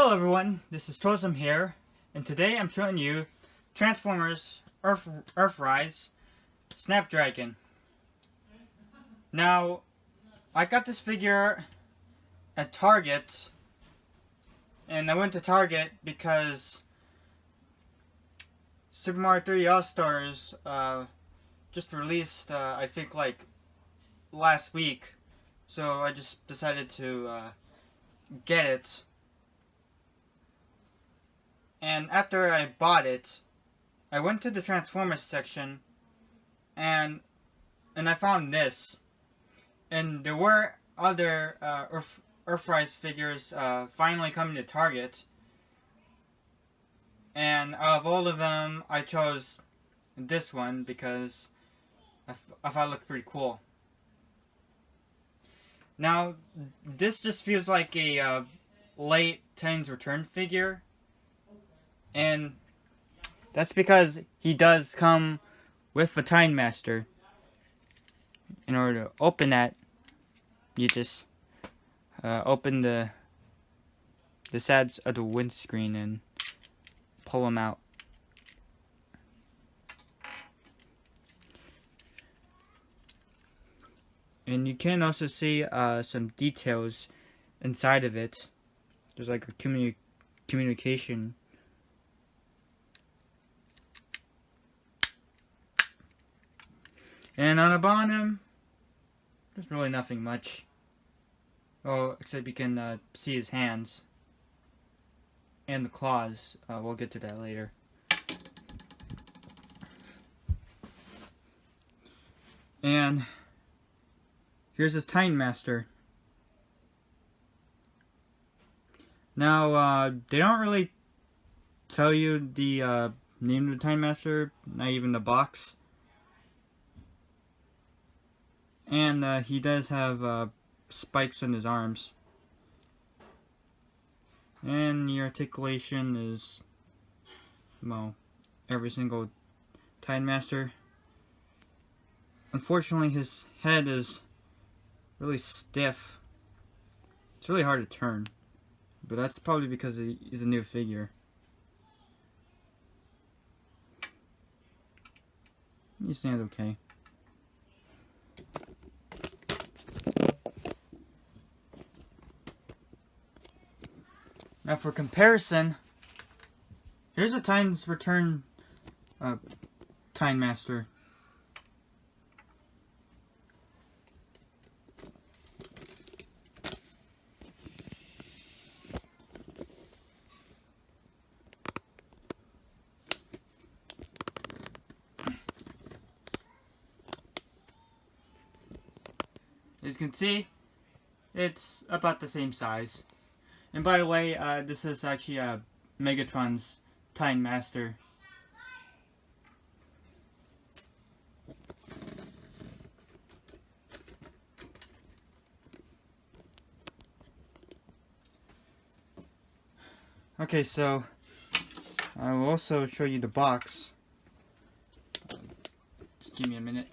Hello everyone, this is Tosum here, and today I'm showing you Transformers Earthrise Snapdragon. Now, I got this figure at Target, and I went to Target because Super Mario 3D All-Stars just released, I think like last week, so I just decided to get it. And after I bought it, I went to the Transformers section, and I found this. And there were other Earthrise figures finally coming to Target. And out of all of them, I chose this one because I thought it looked pretty cool. Now, this just feels like a late Titans Return figure. And that's because he does come with the Time Master. In order to open that, you just open the sides of the windscreen and pull them out. And you can also see some details inside of it. There's like a communication. And on the bottom, there's really nothing much. Oh, except you can see his hands. And the claws. We'll get to that later. And here's his Time Master. Now, they don't really tell you the name of the Time Master, not even the box. And he does have spikes on his arms. And the articulation is, well, every single Time Master. Unfortunately, his head is really stiff. It's really hard to turn. But that's probably because he's a new figure. He stands okay. Now for comparison, here's a Titans Return Time Master. As you can see, it's about the same size. And by the way, this is actually Megatron's Time Master. Okay, so I will also show you the box. Just give me a minute.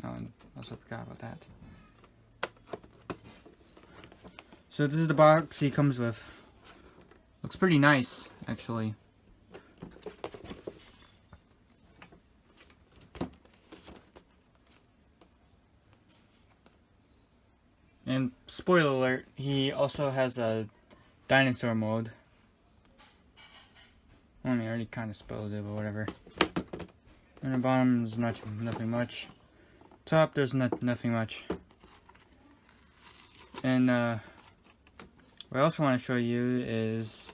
Oh, and also forgot about that. So this is the box he comes with. Looks pretty nice, actually. And spoiler alert, he also has a dinosaur mode. I mean, I already kind of spoiled it, but whatever. And the bottom is nothing much. Top, there's nothing much. And what I also want to show you is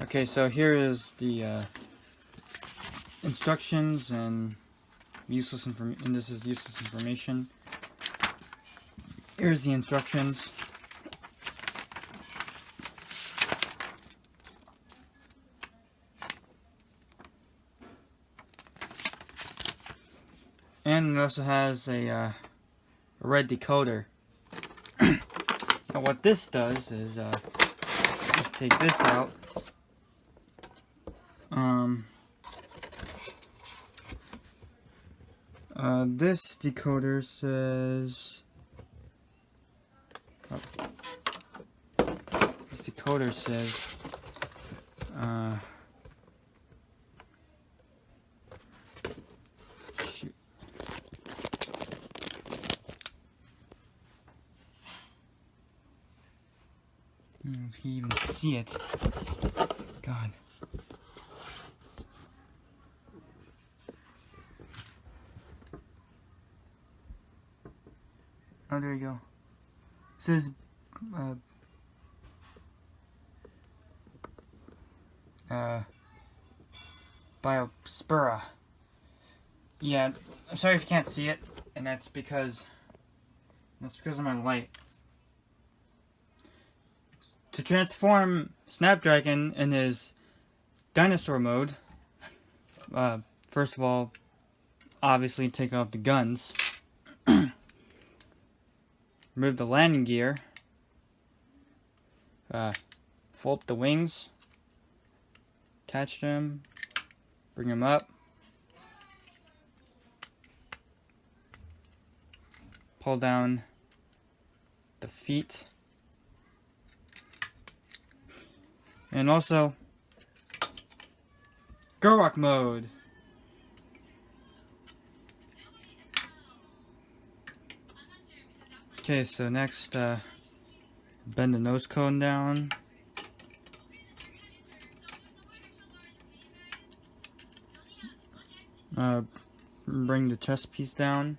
okay, so here is the instructions and useless information. And this is useless information. Here's the instructions. And And it also has a red decoder. Now what this does is, let's take this out. This decoder says, shoot. I don't know if you even see it. God. Oh, there you go. It says, Biospora. Yeah, I'm sorry if you can't see it, and that's because of my light. To transform Snapdragon in his dinosaur mode, first of all, obviously take off the guns. Remove the landing gear. Fold up the wings. Attach them. Bring them up. Pull down the feet. And also, Gorok mode. Okay, so next, bend the nose cone down. Bring the chest piece down.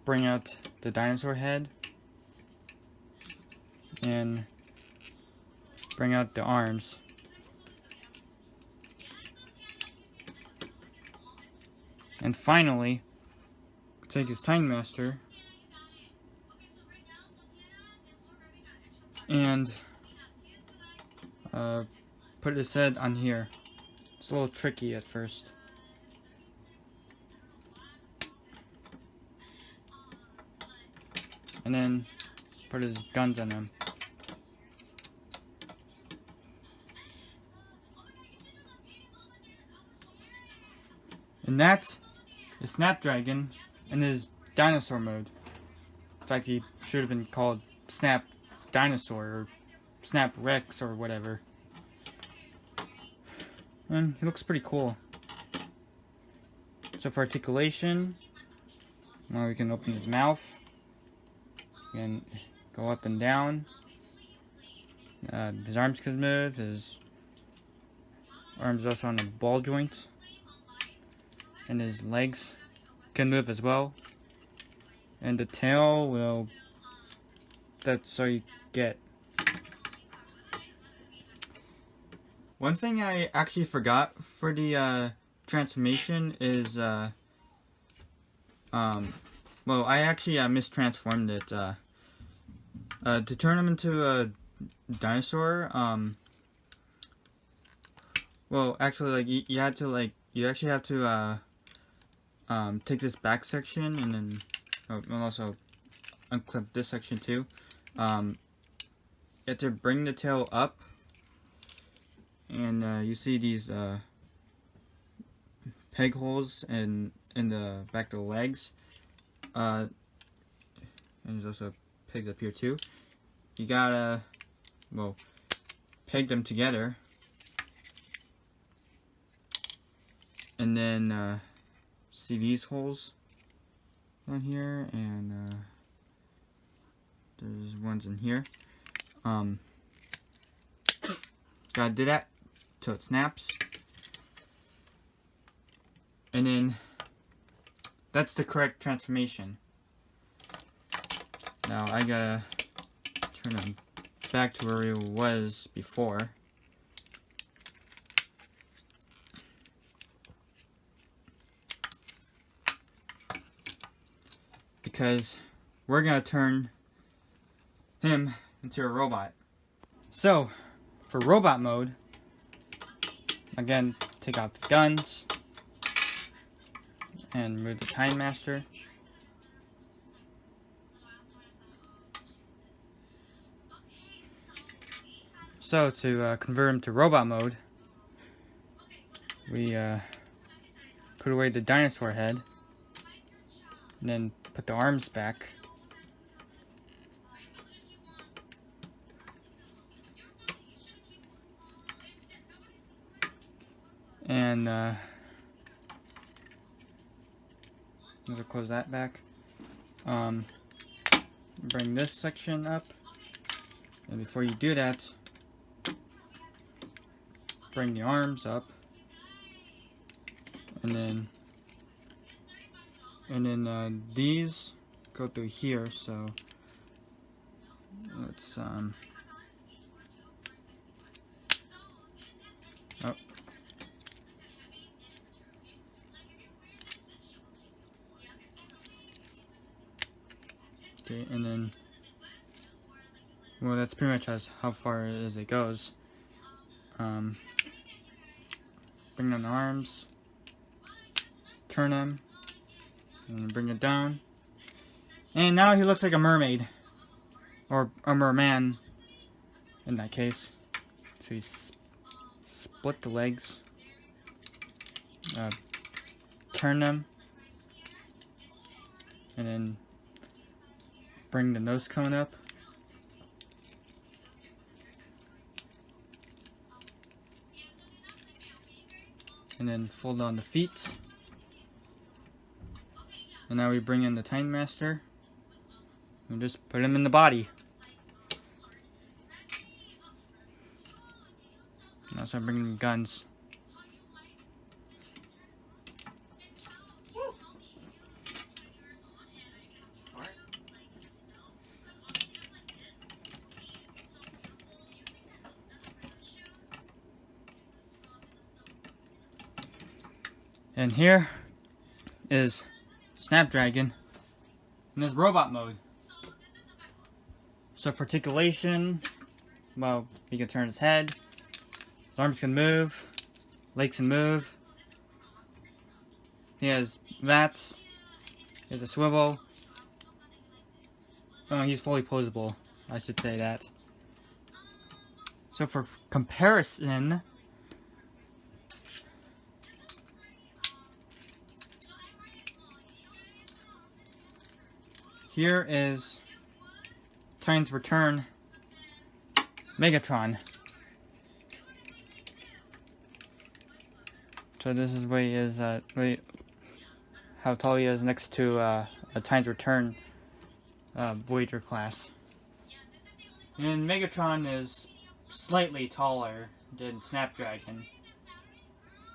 Bring out the dinosaur head. And bring out the arms. And finally, take his Time Master and put his head on here. It's a little tricky at first. And then put his guns on him. And that is Snapdragon in his dinosaur mode. In fact, he should have been called Snap Dinosaur or Snap Rex or whatever. And he looks pretty cool. So for articulation, now we can open his mouth. We can go up and down. His arms can move. His arms also on the ball joint. And his legs can move as well. And the tail will, that's all you get. One thing I actually forgot for the transformation is, well, I actually mistransformed it. To turn him into a dinosaur, well, actually, like, you had to, like, you actually have to, take this back section and then, and also unclip this section too. You have to bring the tail up, and you see these peg holes in the back of the legs. And there's also pegs up here too. You gotta, well, peg them together, and then see these holes down here, and there's ones in here. Gotta do that till it snaps, and then that's the correct transformation. Now I gotta turn him back to where he was before. Because we're gonna turn him into a robot. So, for robot mode, again, take out the guns and remove the Time Master. So to convert him to robot mode, we put away the dinosaur head and then put the arms back. And let's close that back. Bring this section up, and before you do that, bring the arms up, and then these go through here. So let's oh. Okay, and then, well, that's pretty much how far as it goes. Bring down the arms, turn them, and bring it down. And now he looks like a mermaid, or a merman in that case. So he's split the legs, turn them, and then bring the nose cone up. And then fold on the feet. And now we bring in the Time Master. And just put him in the body. Now start bringing in guns. And here is Snapdragon in his robot mode. So for articulation, well, he can turn his head, his arms can move, legs can move. He has that. He has a swivel. Oh, he's fully posable, I should say that. So for comparison, here is Titans Return Megatron. So this is where he is, how tall he is next to a Titans Return Voyager class. And Megatron is slightly taller than Snapdragon.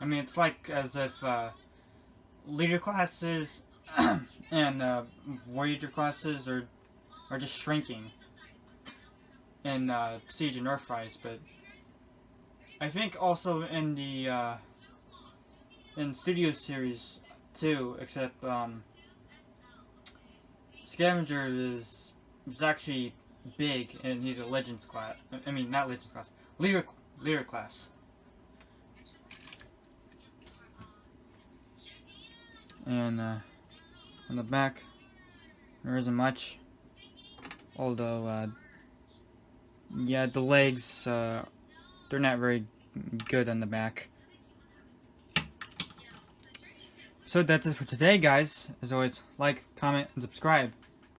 I mean, it's like as if leader classes and Voyager classes are just shrinking in Siege and Earthrise, but I think also in the in Studio Series too, except Scavenger is actually big and he's a Legends class. I mean, not Legends class, leader class. And on the back, there isn't much. Although, yeah, the legs, they're not very good on the back. So that's it for today, guys. As always, like, comment, and subscribe.